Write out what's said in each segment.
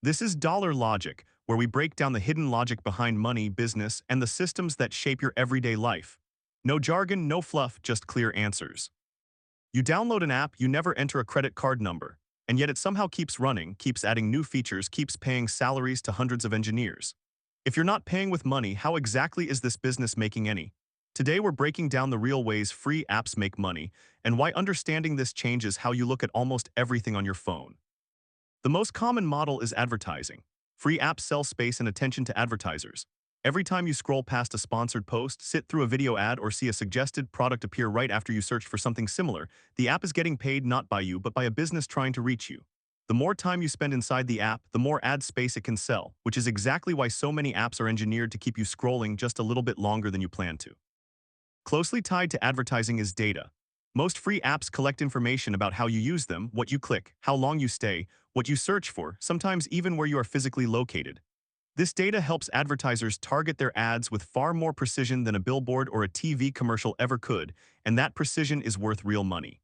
This is Dollar Logic, where we break down the hidden logic behind money, business, and the systems that shape your everyday life. No jargon, no fluff, just clear answers. You download an app, you never enter a credit card number, and yet it somehow keeps running, keeps adding new features, keeps paying salaries to hundreds of engineers. If you're not paying with money, how exactly is this business making any? Today we're breaking down the real ways free apps make money, and why understanding this changes how you look at almost everything on your phone. The most common model is advertising. Free apps sell space and attention to advertisers. Every time you scroll past a sponsored post, sit through a video ad, or see a suggested product appear right after you searched for something similar, the app is getting paid not by you but by a business trying to reach you. The more time you spend inside the app, the more ad space it can sell, which is exactly why so many apps are engineered to keep you scrolling just a little bit longer than you plan to. Closely tied to advertising is data. Most free apps collect information about how you use them, what you click, how long you stay, what you search for, sometimes even where you are physically located. This data helps advertisers target their ads with far more precision than a billboard or a TV commercial ever could, and that precision is worth real money.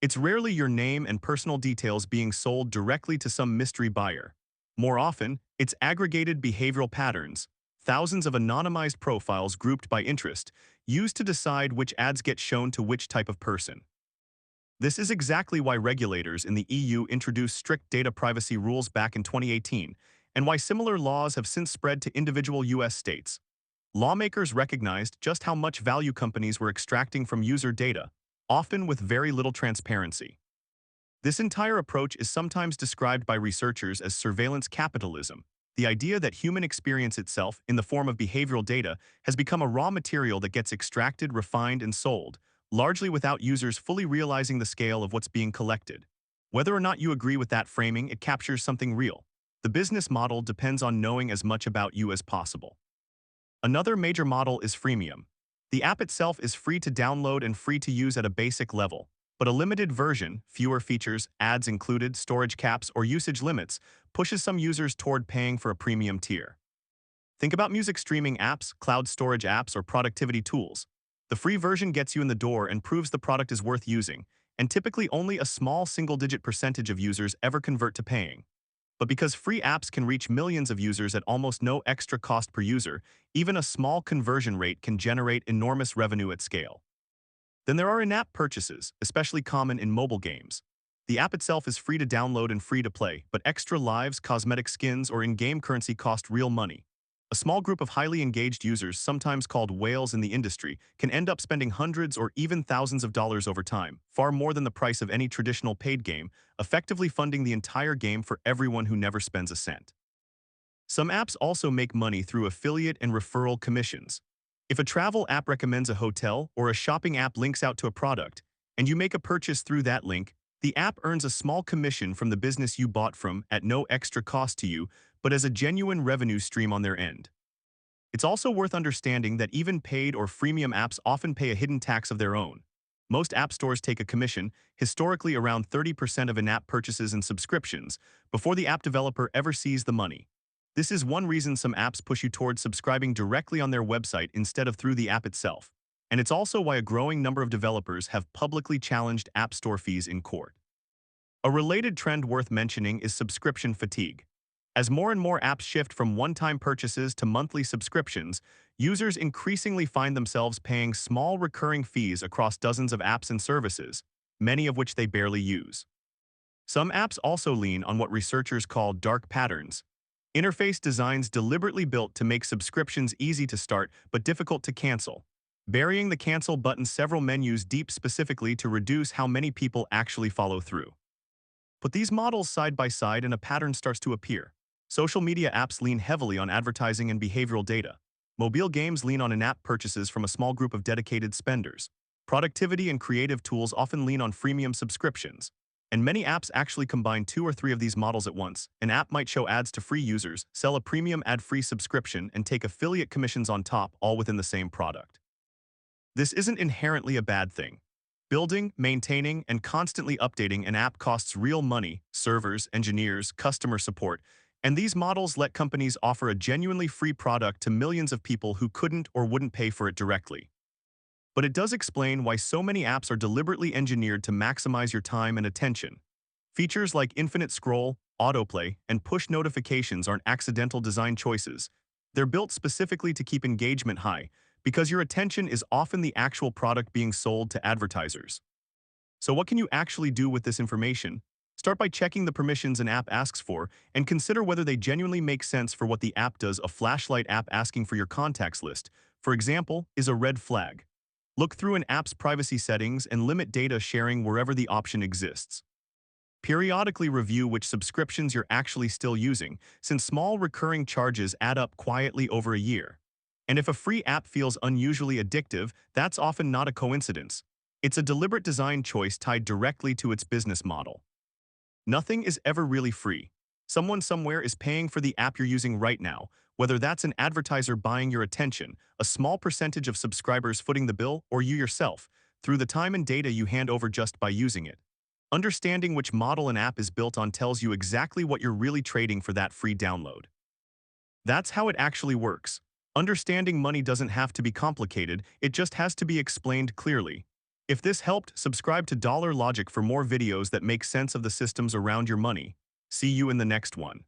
It's rarely your name and personal details being sold directly to some mystery buyer. More often, it's aggregated behavioral patterns, thousands of anonymized profiles grouped by interest, used to decide which ads get shown to which type of person. This is exactly why regulators in the EU introduced strict data privacy rules back in 2018, and why similar laws have since spread to individual US states. Lawmakers recognized just how much value companies were extracting from user data, often with very little transparency. This entire approach is sometimes described by researchers as surveillance capitalism, the idea that human experience itself, in the form of behavioral data, has become a raw material that gets extracted, refined, and sold, largely without users fully realizing the scale of what's being collected. Whether or not you agree with that framing, it captures something real. The business model depends on knowing as much about you as possible. Another major model is freemium. The app itself is free to download and free to use at a basic level, but a limited version, fewer features, ads included, storage caps, or usage limits, pushes some users toward paying for a premium tier. Think about music streaming apps, cloud storage apps, or productivity tools. The free version gets you in the door and proves the product is worth using, and typically only a small single-digit percentage of users ever convert to paying. But because free apps can reach millions of users at almost no extra cost per user, even a small conversion rate can generate enormous revenue at scale. Then there are in-app purchases, especially common in mobile games. The app itself is free to download and free to play, but extra lives, cosmetic skins, or in-game currency cost real money. A small group of highly engaged users, sometimes called whales in the industry, can end up spending hundreds or even thousands of dollars over time, far more than the price of any traditional paid game, effectively funding the entire game for everyone who never spends a cent. Some apps also make money through affiliate and referral commissions. If a travel app recommends a hotel or a shopping app links out to a product, and you make a purchase through that link, the app earns a small commission from the business you bought from at no extra cost to you, but as a genuine revenue stream on their end. It's also worth understanding that even paid or freemium apps often pay a hidden tax of their own. Most app stores take a commission, historically around 30% of in-app purchases and subscriptions, before the app developer ever sees the money. This is one reason some apps push you towards subscribing directly on their website instead of through the app itself. And it's also why a growing number of developers have publicly challenged app store fees in court. A related trend worth mentioning is subscription fatigue. As more and more apps shift from one-time purchases to monthly subscriptions, users increasingly find themselves paying small recurring fees across dozens of apps and services, many of which they barely use. Some apps also lean on what researchers call dark patterns, interface designs deliberately built to make subscriptions easy to start but difficult to cancel, burying the cancel button several menus deep specifically to reduce how many people actually follow through. Put these models side by side and a pattern starts to appear. Social media apps lean heavily on advertising and behavioral data. Mobile games lean on in-app purchases from a small group of dedicated spenders. Productivity and creative tools often lean on freemium subscriptions. And many apps actually combine 2 or 3 of these models at once. An app might show ads to free users, sell a premium ad-free subscription, and take affiliate commissions on top, all within the same product. This isn't inherently a bad thing. Building, maintaining, and constantly updating an app costs real money, servers, engineers, customer support, and these models let companies offer a genuinely free product to millions of people who couldn't or wouldn't pay for it directly. But it does explain why so many apps are deliberately engineered to maximize your time and attention. Features like infinite scroll, autoplay, and push notifications aren't accidental design choices. They're built specifically to keep engagement high, because your attention is often the actual product being sold to advertisers. So what can you actually do with this information? Start by checking the permissions an app asks for and consider whether they genuinely make sense for what the app does. A flashlight app asking for your contacts list, for example, is a red flag. Look through an app's privacy settings and limit data sharing wherever the option exists. Periodically review which subscriptions you're actually still using, since small recurring charges add up quietly over a year. And if a free app feels unusually addictive, that's often not a coincidence. It's a deliberate design choice tied directly to its business model. Nothing is ever really free. Someone somewhere is paying for the app you're using right now, whether that's an advertiser buying your attention, a small percentage of subscribers footing the bill, or you yourself, through the time and data you hand over just by using it. Understanding which model an app is built on tells you exactly what you're really trading for that free download. That's how it actually works. Understanding money doesn't have to be complicated, it just has to be explained clearly. If this helped, subscribe to Dollar Logic for more videos that make sense of the systems around your money. See you in the next one.